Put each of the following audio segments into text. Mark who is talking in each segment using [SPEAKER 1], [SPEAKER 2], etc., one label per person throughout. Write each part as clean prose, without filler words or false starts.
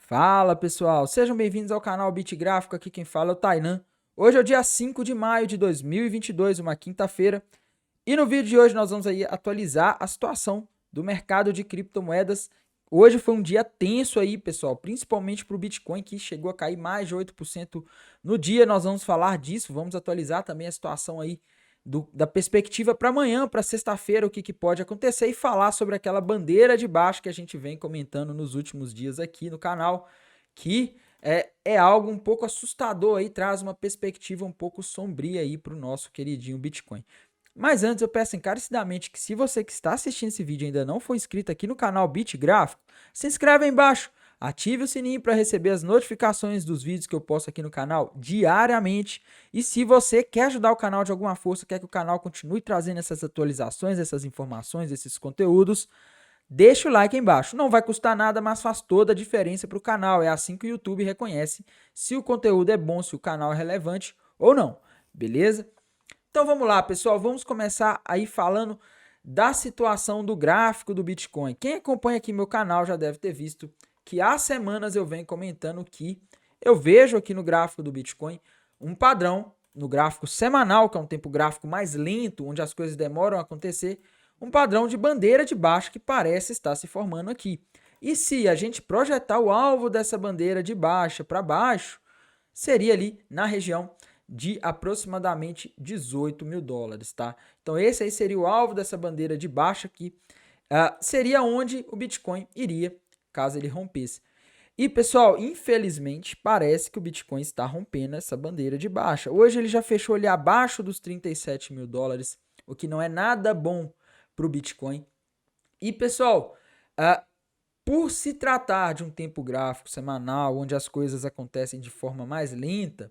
[SPEAKER 1] Fala pessoal, sejam bem-vindos ao canal Bitgráfico, aqui quem fala é o Tainan. Hoje é o dia 5 de maio de 2022, uma quinta-feira, e no vídeo de hoje nós vamos aí atualizar a situação do mercado de criptomoedas. Hoje foi um dia tenso aí, pessoal, principalmente para o Bitcoin, que chegou a cair mais de 8% no dia. Nós vamos falar disso, vamos atualizar também a situação aí da perspectiva para amanhã, para sexta-feira, o que pode acontecer e falar sobre aquela bandeira de baixo que a gente vem comentando nos últimos dias aqui no canal, que é algo um pouco assustador aí, traz uma perspectiva um pouco sombria aí para o nosso queridinho Bitcoin. Mas antes eu peço encarecidamente que se você que está assistindo esse vídeo ainda não for inscrito aqui no canal Bitgráfico, se inscreve aí embaixo, ative o sininho para receber as notificações dos vídeos que eu posto aqui no canal diariamente. E se você quer ajudar o canal de alguma força, quer que o canal continue trazendo essas atualizações, essas informações, esses conteúdos, deixa o like aí embaixo. Não vai custar nada, mas faz toda a diferença para o canal. É assim que o YouTube reconhece se o conteúdo é bom, se o canal é relevante ou não, beleza? Então vamos lá, pessoal, vamos começar aí falando da situação do gráfico do Bitcoin. Quem acompanha aqui meu canal já deve ter visto que há semanas eu venho comentando que eu vejo aqui no gráfico do Bitcoin um padrão, no gráfico semanal, que é um tempo gráfico mais lento, onde as coisas demoram a acontecer, um padrão de bandeira de baixa que parece estar se formando aqui. E se a gente projetar o alvo dessa bandeira de baixa para baixo, seria ali na região de aproximadamente 18 mil dólares, tá? Então esse aí seria o alvo dessa bandeira de baixa que seria onde o Bitcoin iria, caso ele rompesse. E pessoal, infelizmente parece que o Bitcoin está rompendo essa bandeira de baixa. Hoje ele já fechou ali abaixo dos 37 mil dólares, o que não é nada bom para o Bitcoin. E pessoal, por se tratar de um tempo gráfico semanal, onde as coisas acontecem de forma mais lenta,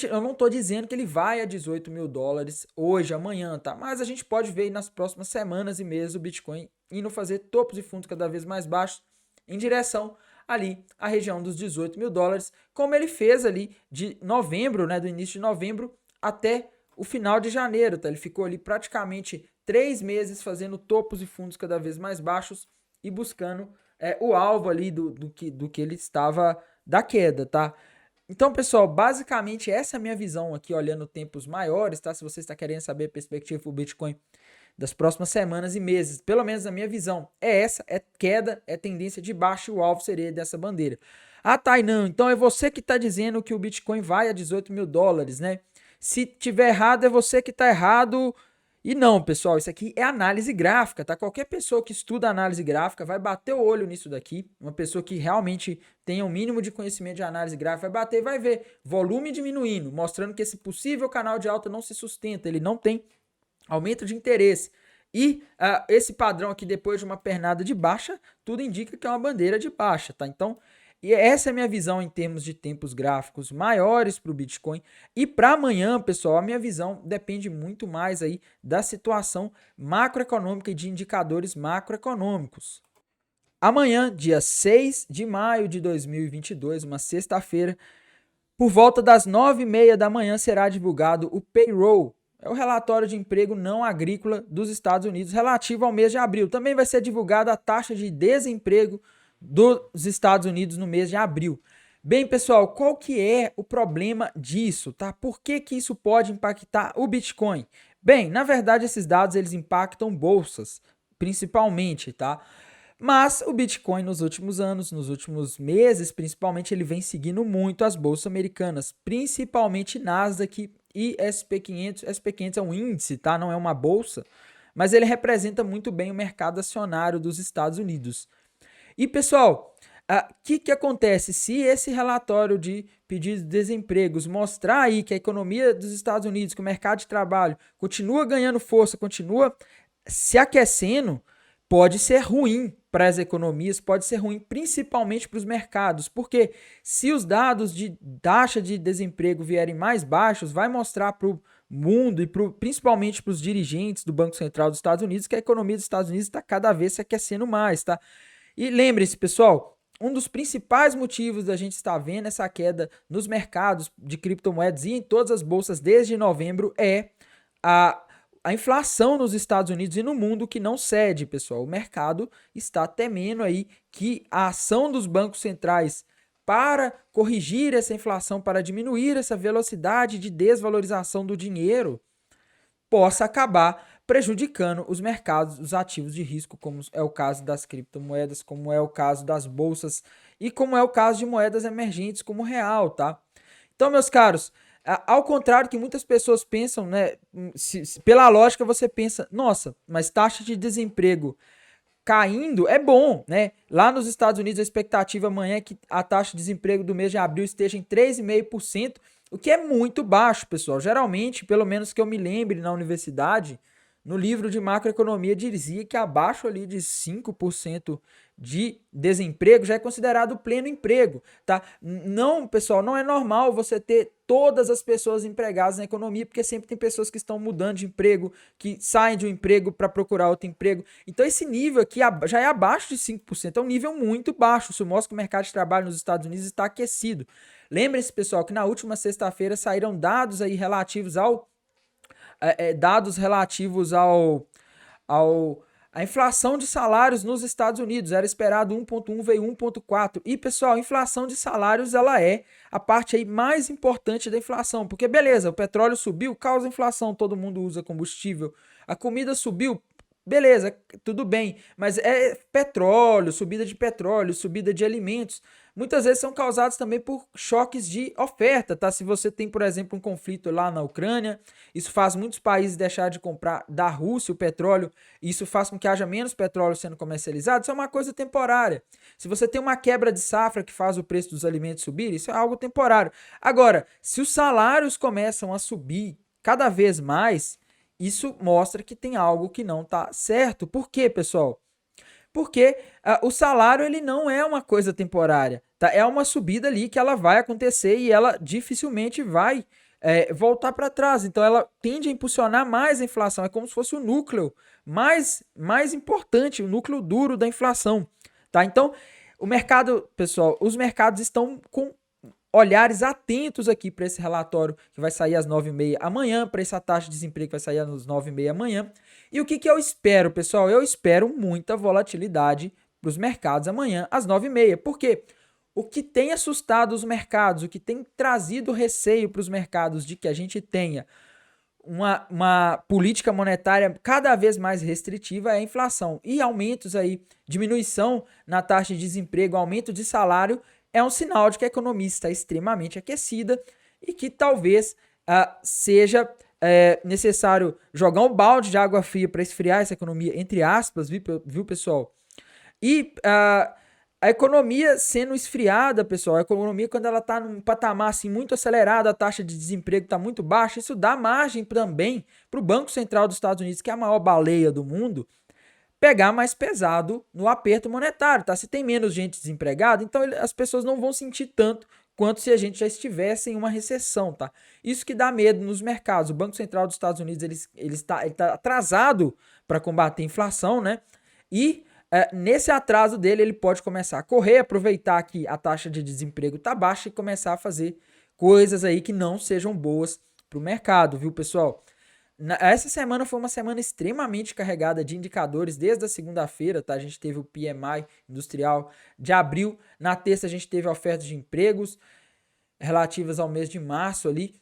[SPEAKER 1] eu não estou dizendo que ele vai a 18 mil dólares hoje, amanhã, tá? Mas a gente pode ver nas próximas semanas e meses o Bitcoin indo fazer topos e fundos cada vez mais baixos em direção ali à região dos 18 mil dólares, como ele fez ali de novembro, né, do início de novembro até o final de janeiro, tá? Ele ficou ali praticamente 3 meses fazendo topos e fundos cada vez mais baixos e buscando o alvo ali do que ele estava da queda, tá? Então, pessoal, basicamente essa é a minha visão aqui, olhando tempos maiores, tá? Se você está querendo saber a perspectiva do Bitcoin das próximas semanas e meses, pelo menos a minha visão é essa, é queda, é tendência de baixa e o alvo seria dessa bandeira. Ah, Tainan, então é você que está dizendo que o Bitcoin vai a 18 mil dólares, né? Se tiver errado, é você que está errado. E não, pessoal, isso aqui é análise gráfica, tá? Qualquer pessoa que estuda análise gráfica vai bater o olho nisso daqui. Uma pessoa que realmente tenha um mínimo de conhecimento de análise gráfica vai bater e vai ver volume diminuindo, mostrando que esse possível canal de alta não se sustenta, ele não tem aumento de interesse. E esse padrão aqui, depois de uma pernada de baixa, tudo indica que é uma bandeira de baixa, tá? Então, e essa é a minha visão em termos de tempos gráficos maiores para o Bitcoin. E para amanhã, pessoal, a minha visão depende muito mais aí da situação macroeconômica e de indicadores macroeconômicos. Amanhã, dia 6 de maio de 2022, uma sexta-feira, por volta das 9h30 da manhã, será divulgado o payroll. É o relatório de emprego não agrícola dos Estados Unidos relativo ao mês de abril. Também vai ser divulgada a taxa de desemprego dos Estados Unidos no mês de abril. Bem, pessoal, qual que é o problema disso, tá? Por que isso pode impactar o Bitcoin? Bem, na verdade, esses dados eles impactam bolsas, principalmente, tá? Mas o Bitcoin nos últimos anos, nos últimos meses, principalmente, ele vem seguindo muito as bolsas americanas, principalmente Nasdaq e SP500. SP500 é um índice, tá? Não é uma bolsa, mas ele representa muito bem o mercado acionário dos Estados Unidos. E, pessoal, o que acontece? Se esse relatório de pedidos de desempregos mostrar aí que a economia dos Estados Unidos, que o mercado de trabalho continua ganhando força, continua se aquecendo, pode ser ruim para as economias, pode ser ruim principalmente para os mercados, porque se os dados de taxa de desemprego vierem mais baixos, vai mostrar para o mundo e principalmente para os dirigentes do Banco Central dos Estados Unidos que a economia dos Estados Unidos está cada vez se aquecendo mais, tá? E lembre-se, pessoal, um dos principais motivos da gente estar vendo essa queda nos mercados de criptomoedas e em todas as bolsas desde novembro é a inflação nos Estados Unidos e no mundo que não cede, pessoal. O mercado está temendo aí que a ação dos bancos centrais para corrigir essa inflação, para diminuir essa velocidade de desvalorização do dinheiro, possa acabar prejudicando os mercados, os ativos de risco, como é o caso das criptomoedas, como é o caso das bolsas e como é o caso de moedas emergentes como o real, tá? Então, meus caros, ao contrário que muitas pessoas pensam, né? Pela lógica você pensa, nossa, mas taxa de desemprego caindo é bom, né? Lá nos Estados Unidos a expectativa amanhã é que a taxa de desemprego do mês de abril esteja em 3,5%, o que é muito baixo, pessoal. Geralmente, pelo menos que eu me lembre na universidade, no livro de macroeconomia dizia que abaixo ali de 5% de desemprego já é considerado pleno emprego, tá? Não, pessoal, não é normal você ter todas as pessoas empregadas na economia, porque sempre tem pessoas que estão mudando de emprego, que saem de um emprego para procurar outro emprego. Então esse nível aqui já é abaixo de 5%, é um nível muito baixo. Isso mostra que o mercado de trabalho nos Estados Unidos está aquecido. Lembrem-se, pessoal, que na última sexta-feira saíram dados aí relativos ao a inflação de salários nos Estados Unidos. Era esperado 1,1, veio 1,4. E, pessoal, a inflação de salários ela é a parte aí mais importante da inflação. Porque, beleza, o petróleo subiu, causa inflação, todo mundo usa combustível. A comida subiu, beleza, tudo bem. Mas é petróleo, subida de alimentos. Muitas vezes são causados também por choques de oferta, tá? Se você tem, por exemplo, um conflito lá na Ucrânia, isso faz muitos países deixar de comprar da Rússia o petróleo, e isso faz com que haja menos petróleo sendo comercializado, isso é uma coisa temporária. Se você tem uma quebra de safra que faz o preço dos alimentos subir, isso é algo temporário. Agora, se os salários começam a subir cada vez mais, isso mostra que tem algo que não está certo. Por quê, pessoal? Porque o salário ele não é uma coisa temporária, tá? É uma subida ali que ela vai acontecer e ela dificilmente vai voltar para trás. Então ela tende a impulsionar mais a inflação. É como se fosse o núcleo mais importante, o núcleo duro da inflação, tá? Então o mercado, pessoal, os mercados estão com olhares atentos aqui para esse relatório que vai sair às 9h30 amanhã, para essa taxa de desemprego que vai sair às 9h30 amanhã. E o que eu espero, pessoal? Eu espero muita volatilidade para os mercados amanhã às 9h30. Por quê? O que tem assustado os mercados, o que tem trazido receio para os mercados de que a gente tenha uma política monetária cada vez mais restritiva é a inflação. E aumentos aí, diminuição na taxa de desemprego, aumento de salário, é um sinal de que a economia está extremamente aquecida e que talvez seja necessário jogar um balde de água fria para esfriar essa economia, entre aspas, viu, pessoal? E a economia sendo esfriada, pessoal, a economia quando ela está num patamar assim, muito acelerado, a taxa de desemprego está muito baixa, isso dá margem também para o Banco Central dos Estados Unidos, que é a maior baleia do mundo, pegar mais pesado no aperto monetário, tá? Se tem menos gente desempregada, então as pessoas não vão sentir tanto quanto se a gente já estivesse em uma recessão, tá? Isso que dá medo nos mercados. O Banco Central dos Estados Unidos ele tá atrasado para combater a inflação, né? E nesse atraso dele ele pode começar a correr, aproveitar que a taxa de desemprego tá baixa e começar a fazer coisas aí que não sejam boas para o mercado, viu, pessoal? Essa semana foi uma semana extremamente carregada de indicadores, desde a segunda-feira, tá? A gente teve o PMI industrial de abril, na terça a gente teve ofertas de empregos relativas ao mês de março ali.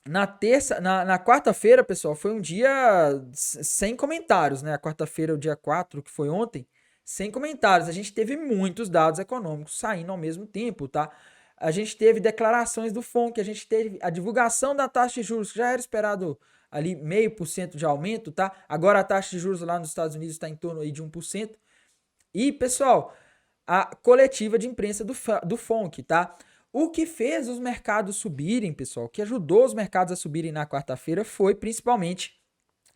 [SPEAKER 1] Na quarta-feira, pessoal, foi um dia sem comentários, né? A quarta-feira, o dia 4, que foi ontem, sem comentários. A gente teve muitos dados econômicos saindo ao mesmo tempo, tá? A gente teve declarações do FONC, a gente teve a divulgação da taxa de juros, que já era esperado ali 0,5% de aumento, tá? Agora a taxa de juros lá nos Estados Unidos está em torno aí de 1%. E, pessoal, a coletiva de imprensa do FONC, tá? O que fez os mercados subirem, pessoal, que ajudou os mercados a subirem na quarta-feira foi principalmente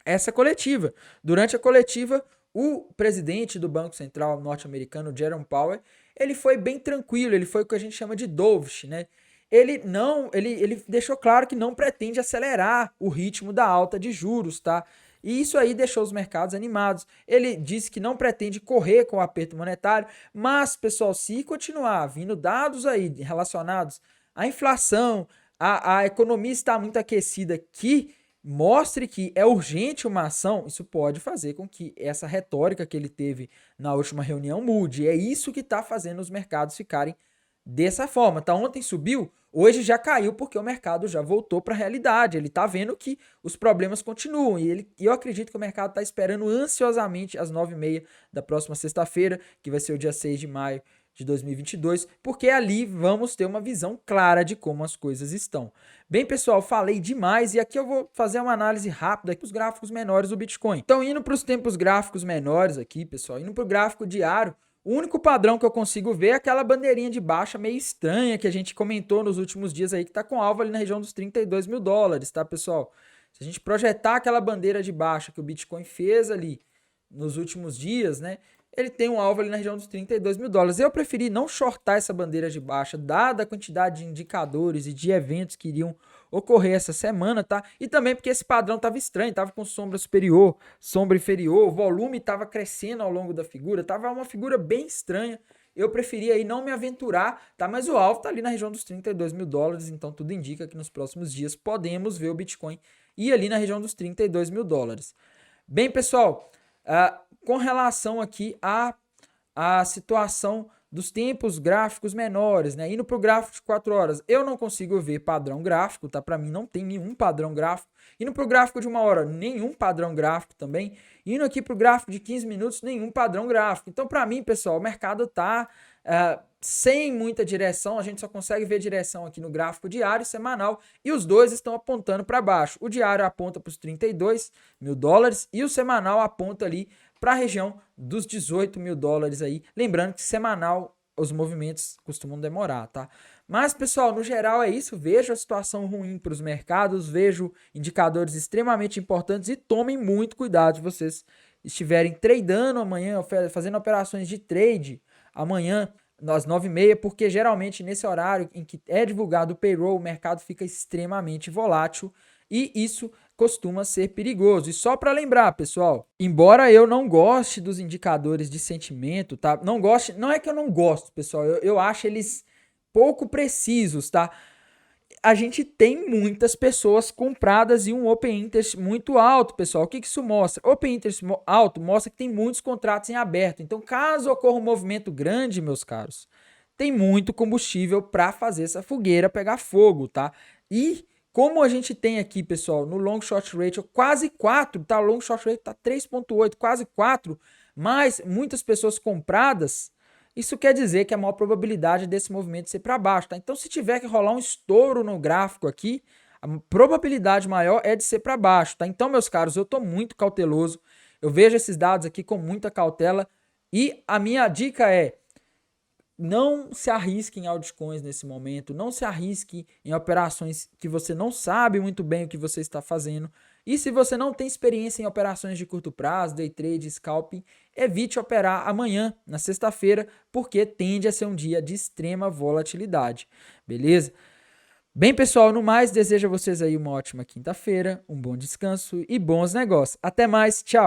[SPEAKER 1] essa coletiva. Durante a coletiva, o presidente do Banco Central norte-americano, Jerome Powell, ele foi bem tranquilo, ele foi o que a gente chama de dovish, né? Ele deixou claro que não pretende acelerar o ritmo da alta de juros, tá? E isso aí deixou os mercados animados. Ele disse que não pretende correr com o aperto monetário, mas, pessoal, se continuar vindo dados aí relacionados à inflação, a economia está muito aquecida, que mostre que é urgente uma ação, isso pode fazer com que essa retórica que ele teve na última reunião mude. É isso que está fazendo os mercados ficarem dessa forma. Tá, ontem subiu, hoje já caiu porque o mercado já voltou para a realidade. Ele está vendo que os problemas continuam e eu acredito que o mercado está esperando ansiosamente às 9h30 da próxima sexta-feira, que vai ser o dia 6 de maio de 2022, porque ali vamos ter uma visão clara de como as coisas estão. Bem, pessoal, falei demais e aqui eu vou fazer uma análise rápida dos gráficos menores do Bitcoin. Então, indo para os tempos gráficos menores aqui, pessoal, indo para o gráfico diário, o único padrão que eu consigo ver é aquela bandeirinha de baixa meio estranha que a gente comentou nos últimos dias aí, que está com alvo ali na região dos 32 mil dólares, tá, pessoal? Se a gente projetar aquela bandeira de baixa que o Bitcoin fez ali nos últimos dias, né, ele tem um alvo ali na região dos 32 mil dólares. Eu preferi não shortar essa bandeira de baixa, dada a quantidade de indicadores e de eventos que iriam ocorrer essa semana, tá? E também porque esse padrão estava estranho, estava com sombra superior, sombra inferior, o volume estava crescendo ao longo da figura, estava uma figura bem estranha. Eu preferi aí não me aventurar, tá? Mas o alvo tá ali na região dos 32 mil dólares, então tudo indica que nos próximos dias podemos ver o Bitcoin ir ali na região dos 32 mil dólares. Bem, pessoal, com relação aqui à situação dos tempos gráficos menores, né? Indo para o gráfico de 4 horas, eu não consigo ver padrão gráfico, tá? Para mim não tem nenhum padrão gráfico. Indo para o gráfico de 1 hora, nenhum padrão gráfico também. Indo aqui para o gráfico de 15 minutos, nenhum padrão gráfico. Então, para mim, pessoal, o mercado tá sem muita direção, a gente só consegue ver direção aqui no gráfico diário e semanal, e os dois estão apontando para baixo. O diário aponta para os 32 mil dólares e o semanal aponta ali para a região dos 18 mil dólares aí. Lembrando que semanal os movimentos costumam demorar, tá? Mas, pessoal, no geral é isso. Vejo a situação ruim para os mercados, vejo indicadores extremamente importantes e tomem muito cuidado se vocês estiverem tradando amanhã, fazendo operações de trade amanhã, às 9h30, porque geralmente nesse horário em que é divulgado o payroll, o mercado fica extremamente volátil e isso costuma ser perigoso. E só para lembrar, pessoal, embora eu não goste dos indicadores de sentimento, tá? Não é que eu não gosto, pessoal, eu acho eles pouco precisos, tá? A gente tem muitas pessoas compradas e um Open Interest muito alto, pessoal. O que isso mostra? Open Interest alto mostra que tem muitos contratos em aberto. Então, caso ocorra um movimento grande, meus caros, tem muito combustível para fazer essa fogueira pegar fogo, tá? E como a gente tem aqui, pessoal, no Long Short Ratio quase 4, tá? O Long Short Ratio tá 3.8, quase 4, mas muitas pessoas compradas, isso quer dizer que a maior probabilidade desse movimento ser para baixo, tá? Então, se tiver que rolar um estouro no gráfico aqui, a probabilidade maior é de ser para baixo, tá? Então, meus caros, eu tô muito cauteloso, eu vejo esses dados aqui com muita cautela e a minha dica é: não se arrisque em altcoins nesse momento, não se arrisque em operações que você não sabe muito bem o que você está fazendo. E se você não tem experiência em operações de curto prazo, day trade, scalping, evite operar amanhã, na sexta-feira, porque tende a ser um dia de extrema volatilidade, beleza? Bem, pessoal, no mais, desejo a vocês aí uma ótima quinta-feira, um bom descanso e bons negócios. Até mais, tchau!